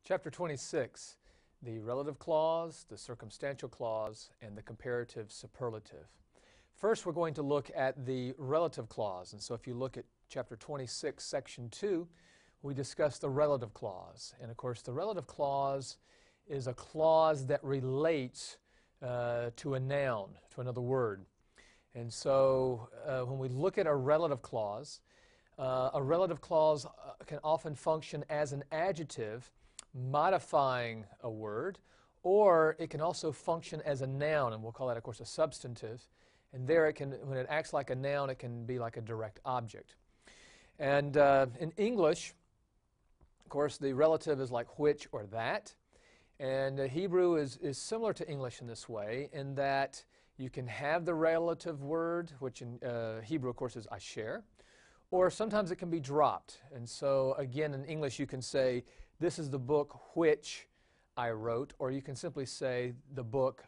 Chapter 26, the relative clause, the circumstantial clause, and the comparative superlative. First, we're going to look at the relative clause. And so if you look at Chapter 26, Section 2, we discuss the relative clause. And of course, the relative clause is a clause that relates to a noun, to another word. And so when we look at a relative clause can often function as an adjective modifying a word, or it can also function as a noun, and we'll call that, of course, a substantive. And there, when it acts like a noun, it can be like a direct object. And in English, of course, the relative is like which or that. And Hebrew is similar to English in this way, in that you can have the relative word, which in Hebrew, of course, is asher, or sometimes it can be dropped. And so, again, in English, you can say, this is the book which I wrote, or you can simply say the book,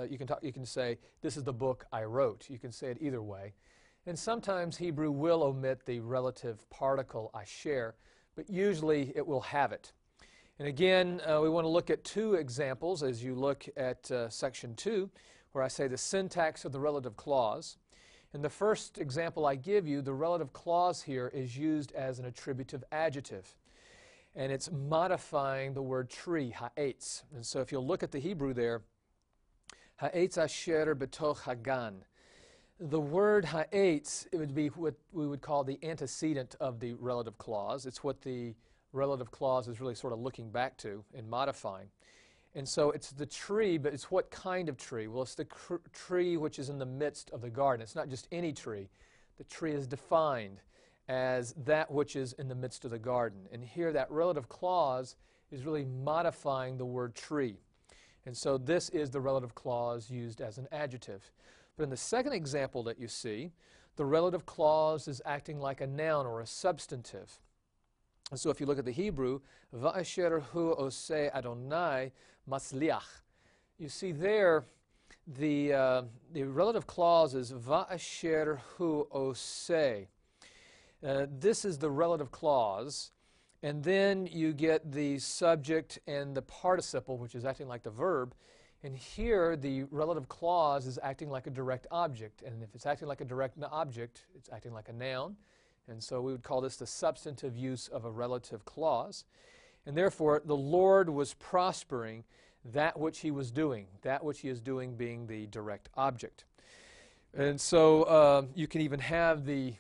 you can say, this is the book I wrote. You can say it either way. And sometimes Hebrew will omit the relative particle asher, but usually it will have it. And again, we want to look at two examples as you look at Section 2, where I say the syntax of the relative clause. In the first example I give you, the relative clause here is used as an attributive adjective. And it's modifying the word tree, ha'etz. And so if you'll look at the Hebrew there, ha'etz asher betoch hagan. The word ha'etz, it would be what we would call the antecedent of the relative clause. It's what the relative clause is really sort of looking back to and modifying. And so it's the tree, but it's what kind of tree? Well, it's the tree which is in the midst of the garden. It's not just any tree. The tree is defined as that which is in the midst of the garden. And here that relative clause is really modifying the word tree. And so this is the relative clause used as an adjective. But in the second example that you see, the relative clause is acting like a noun or a substantive. And so if you look at the Hebrew, va'asher hu oseh Adonai masliach. You see there, the relative clause is va'asher hu oseh. This is the relative clause, and then you get the subject and the participle, which is acting like the verb. And here, the relative clause is acting like a direct object. And if it's acting like a direct object, it's acting like a noun. And so we would call this the substantive use of a relative clause. And therefore, the Lord was prospering that which he was doing, that which he is doing being the direct object. And so you can even have the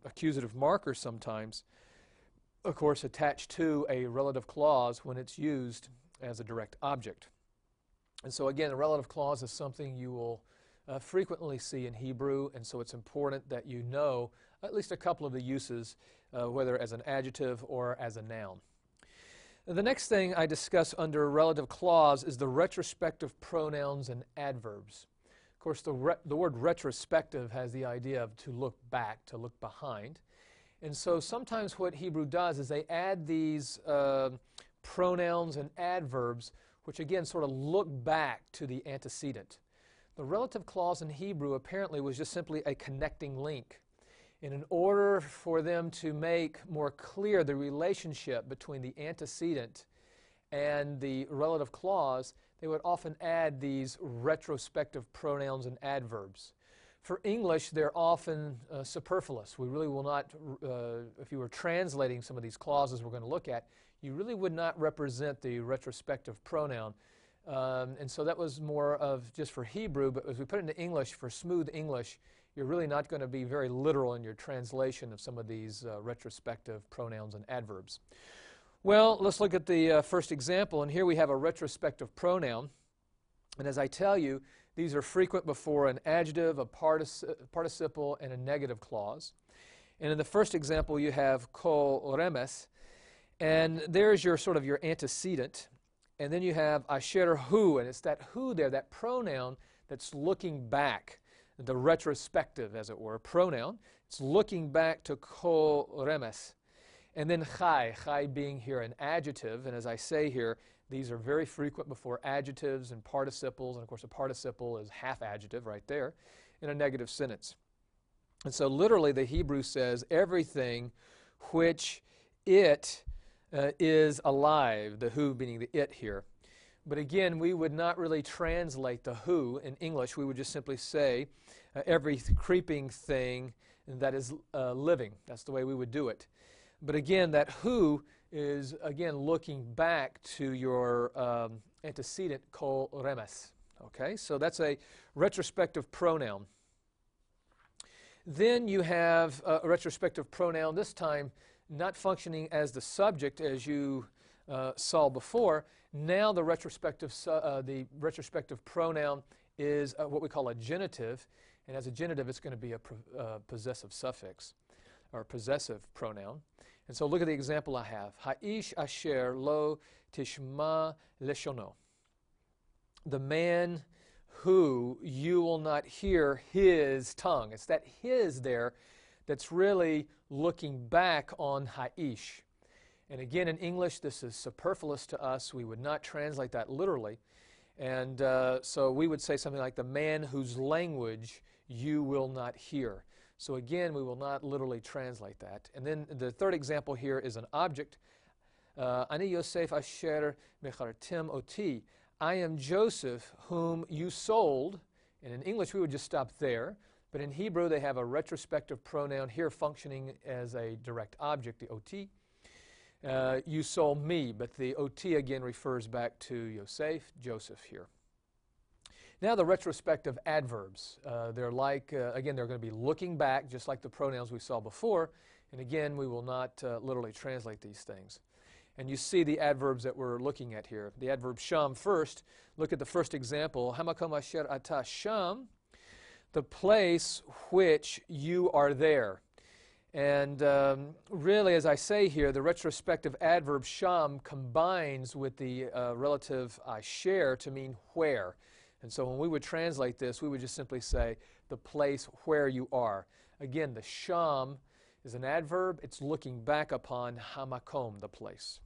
accusative marker sometimes, of course, attached to a relative clause when it's used as a direct object. And so again, the relative clause is something you will frequently see in Hebrew, and so it's important that you know at least a couple of the uses, whether as an adjective or as a noun. The next thing I discuss under relative clause is the retrospective pronouns and adverbs. Of course, the word retrospective has the idea of to look back, to look behind. And so sometimes what Hebrew does is they add these pronouns and adverbs, which again sort of look back to the antecedent. The relative clause in Hebrew apparently was just simply a connecting link. And in order for them to make more clear the relationship between the antecedent and the relative clause, they would often add these retrospective pronouns and adverbs. For English, they're often superfluous. We really will not, if you were translating some of these clauses we're going to look at, you really would not represent the retrospective pronoun. And so that was more of just for Hebrew, but as we put it into English, for smooth English, you're really not going to be very literal in your translation of some of these retrospective pronouns and adverbs. Well, let's look at the first example, and here we have a retrospective pronoun. And as I tell you, these are frequent before an adjective, a participle, and a negative clause. And in the first example, you have ko remes, and there's your sort of your antecedent. And then you have asher hu, and it's that hu there, that pronoun that's looking back, the retrospective, as it were, pronoun. It's looking back to ko remes. And then chai being here an adjective, and as I say here, these are very frequent before adjectives and participles, and of course a participle is half adjective right there in a negative sentence. And so literally the Hebrew says everything which it is alive, the who being the it here. But again, we would not really translate the who in English. We would just simply say every creeping thing that is living. That's the way we would do it. But again, that who is, again, looking back to your antecedent, ko remes. Okay, so that's a retrospective pronoun. Then you have a retrospective pronoun, this time not functioning as the subject as you saw before. Now the retrospective pronoun is what we call a genitive, and as a genitive it's going to be a possessive suffix, or possessive pronoun. And so look at the example I have. Ha'ish asher lo tishma leshono. The man who you will not hear his tongue. It's that his there that's really looking back on Ha'ish. And again, in English, this is superfluous to us. We would not translate that literally. And so we would say something like, the man whose language you will not hear. So again, we will not literally translate that. And then the third example here is an object. Ani Yosef asher mechartim oti. I am Joseph whom you sold. And in English, we would just stop there. But in Hebrew, they have a retrospective pronoun here functioning as a direct object, the oti. You sold me, but the ot again refers back to Yosef, Joseph here. Now the retrospective adverbs. They're like, again, they're going to be looking back, just like the pronouns we saw before. And again, we will not literally translate these things. And you see the adverbs that we're looking at here. The adverb sham first. Look at the first example. Hamakom asher ata sham, the place which you are there. And really, as I say here, the retrospective adverb sham combines with the relative asher to mean where. And so when we would translate this, we would just simply say the place where you are. Again, the sham is an adverb. It's looking back upon hamakom, the place.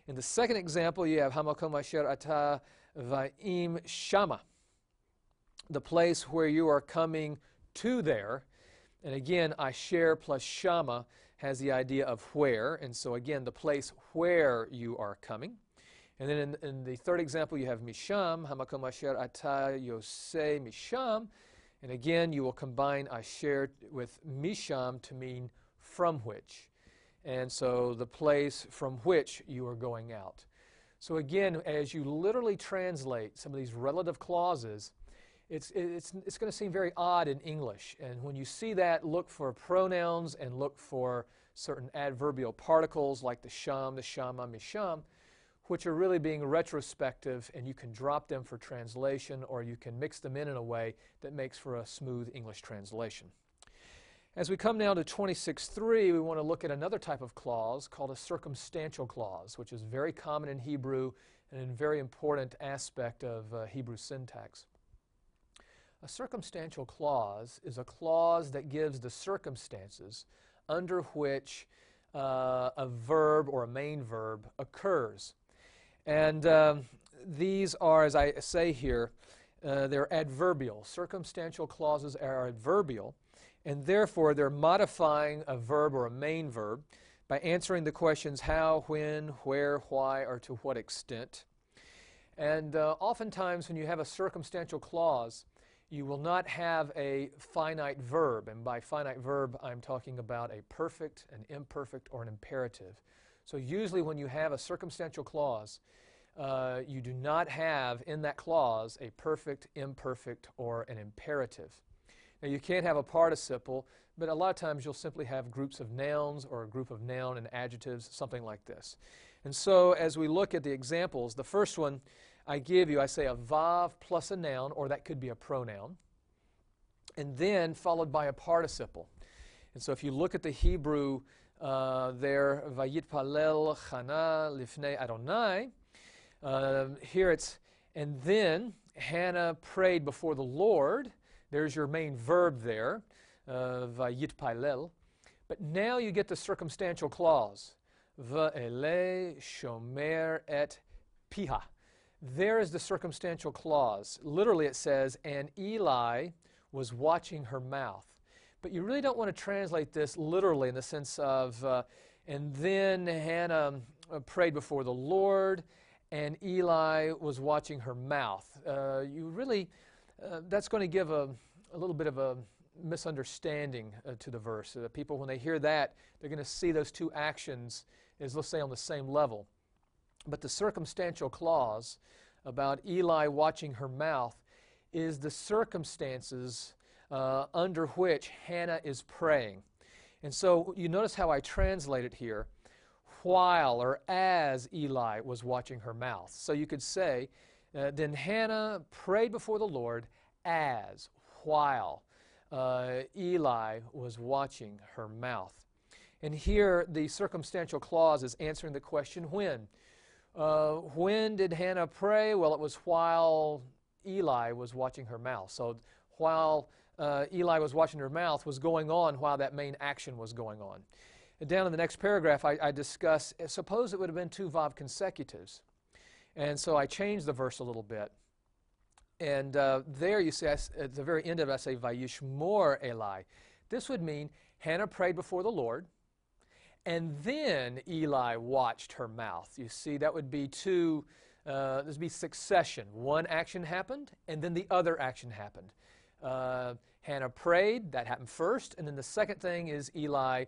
In the second example, you have hamakom asher ata va'im shama, the place where you are coming to there. And again, asher plus shama has the idea of where. And so again, the place where you are coming. And then in the third example, you have misham, hamakom asher ata yosei misham. And again, you will combine asher with misham to mean from which. And so the place from which you are going out. So again, as you literally translate some of these relative clauses, it's going to seem very odd in English. And when you see that, look for pronouns and look for certain adverbial particles like the sham, the shama, misham, which are really being retrospective, and you can drop them for translation or you can mix them in a way that makes for a smooth English translation. As we come now to 26.3, we want to look at another type of clause called a circumstantial clause, which is very common in Hebrew and a very important aspect of Hebrew syntax. A circumstantial clause is a clause that gives the circumstances under which a verb or a main verb occurs. And these are, as I say here, they're adverbial. Circumstantial clauses are adverbial, and therefore they're modifying a verb or a main verb by answering the questions how, when, where, why, or to what extent. And oftentimes when you have a circumstantial clause, you will not have a finite verb. And by finite verb, I'm talking about a perfect, an imperfect, or an imperative. So usually when you have a circumstantial clause, you do not have in that clause a perfect, imperfect, or an imperative. Now you can have a participle, but a lot of times you'll simply have groups of nouns or a group of noun and adjectives, something like this. And so as we look at the examples, the first one I give you, I say a vav plus a noun, or that could be a pronoun, and then followed by a participle. And so if you look at the Hebrew there, vayitpalel chana lifnei Adonai, here it's, and then Hannah prayed before the Lord. There's your main verb there, vayitpalel. But now you get the circumstantial clause, va'ele shomer et piha. There is the circumstantial clause. Literally it says, and Eli was watching her mouth. But you really don't want to translate this literally in the sense of, and then Hannah prayed before the Lord, and Eli was watching her mouth. That's going to give a little bit of a misunderstanding to the verse. People, when they hear that, they're going to see those two actions as, let's say, on the same level. But the circumstantial clause about Eli watching her mouth is the circumstances under which Hannah is praying. And so you notice how I translate it here, while or as Eli was watching her mouth. So you could say, then Hannah prayed before the Lord while Eli was watching her mouth. And here the circumstantial clause is answering the question, when? When did Hannah pray? Well, it was while Eli was watching her mouth. So while Eli was watching her mouth was going on while that main action was going on. And down in the next paragraph, I discuss, suppose it would have been two vav consecutives. And so I changed the verse a little bit. And there you see, at the very end of it, I say, Vayishmor Eli. This would mean Hannah prayed before the Lord, and then Eli watched her mouth. You see, that would be this would be succession. One action happened, and then the other action happened. Hannah prayed, that happened first, and then the second thing is Eli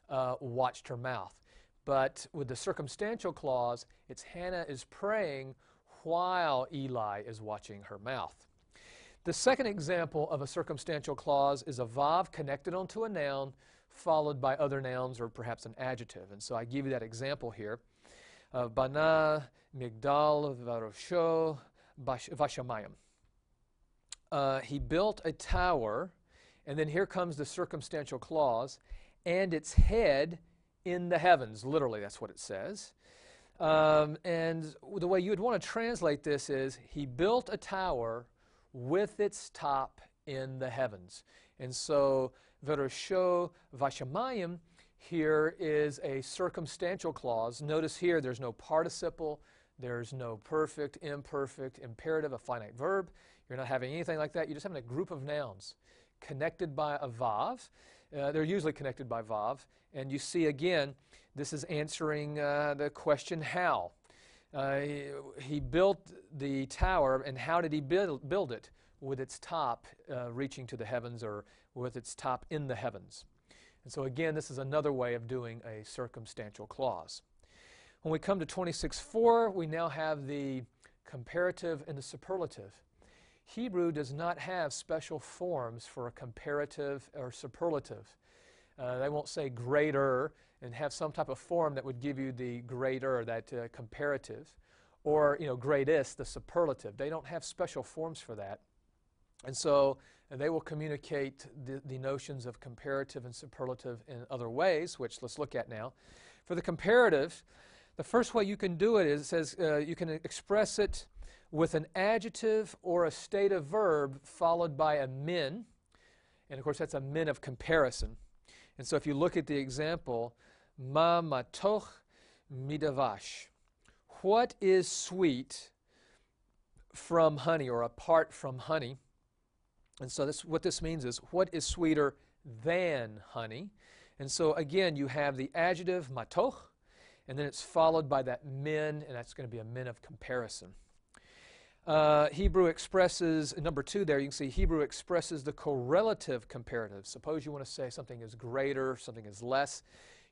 watched her mouth. But with the circumstantial clause, it's Hannah is praying while Eli is watching her mouth. The second example of a circumstantial clause is a vav connected onto a noun followed by other nouns or perhaps an adjective. And so I give you that example here. Bana, Migdal, Varosho, Vashamayim. He built a tower, and then here comes the circumstantial clause, and its head in the heavens. Literally, that's what it says. And the way you would want to translate this is, he built a tower with its top in the heavens. And so, Verosho Vashamayim here is a circumstantial clause. Notice here there's no participle, there's no perfect, imperfect, imperative, a finite verb. You're not having anything like that. You're just having a group of nouns connected by a vav. They're usually connected by vav. And you see again, this is answering the question how. He built the tower, and how did he build it? With its top reaching to the heavens, or with its top in the heavens. And so again, this is another way of doing a circumstantial clause. When we come to 26:4, we now have the comparative and the superlative. Hebrew does not have special forms for a comparative or superlative. They won't say greater and have some type of form that would give you the greater, that comparative, or greatest, the superlative. They don't have special forms for that. And so they will communicate the notions of comparative and superlative in other ways, which let's look at now. For the comparative, the first way you can do it is, it says you can express it with an adjective or a stative verb followed by a min. And of course, that's a min of comparison. And so if you look at the example, ma matoch midavash. What is sweet from honey, or apart from honey? And so what this means is, what is sweeter than honey? And so again, you have the adjective matoch, and then it's followed by that min, and that's going to be a min of comparison. Hebrew expresses, number 2 there, you can see Hebrew expresses the correlative comparative. Suppose you want to say something is greater, something is less.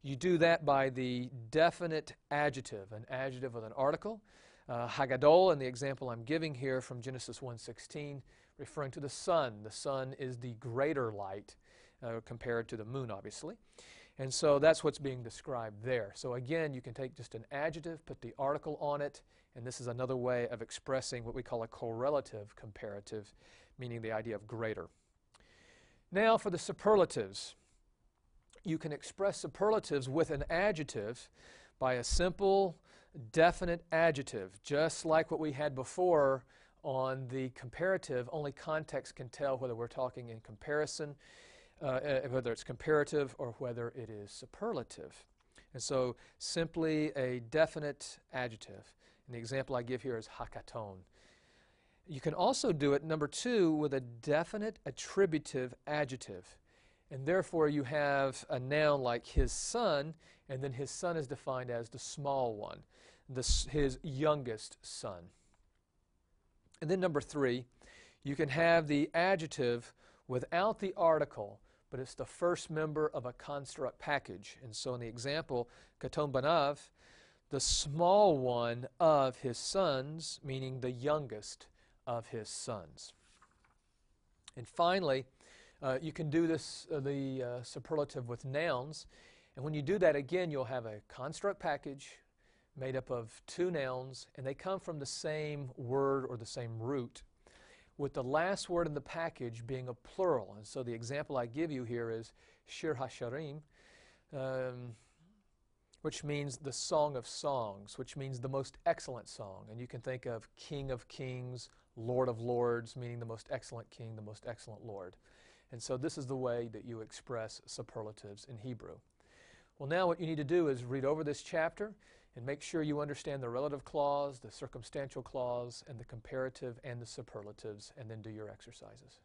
You do that by the definite adjective, an adjective with an article. Hagadol, in the example I'm giving here from Genesis 1:16, referring to the sun. The sun is the greater light compared to the moon, obviously. And so that's what's being described there. So again, you can take just an adjective, put the article on it, and this is another way of expressing what we call a correlative comparative, meaning the idea of greater. Now for the superlatives. You can express superlatives with an adjective by a simple, definite adjective, just like what we had before on the comparative. Only context can tell whether we're talking in comparison, whether it's comparative or whether it is superlative. And so simply a definite adjective. And the example I give here is hakaton. You can also do it, number 2, with a definite attributive adjective. And therefore you have a noun like his son, and then his son is defined as the small one, his youngest son. And then number 3, you can have the adjective without the article, but it's the first member of a construct package. And so in the example, Katon Banav, the small one of his sons, meaning the youngest of his sons. And finally, you can do this, the superlative with nouns. And when you do that, again, you'll have a construct package made up of 2 nouns, and they come from the same word or the same root, with the last word in the package being a plural. And so the example I give you here is Shir HaSharim, which means the Song of Songs, which means the most excellent song. And you can think of King of Kings, Lord of Lords, meaning the most excellent king, the most excellent Lord. And so this is the way that you express superlatives in Hebrew. Well, now what you need to do is read over this chapter and make sure you understand the relative clause, the circumstantial clause, and the comparative and the superlatives, and then do your exercises.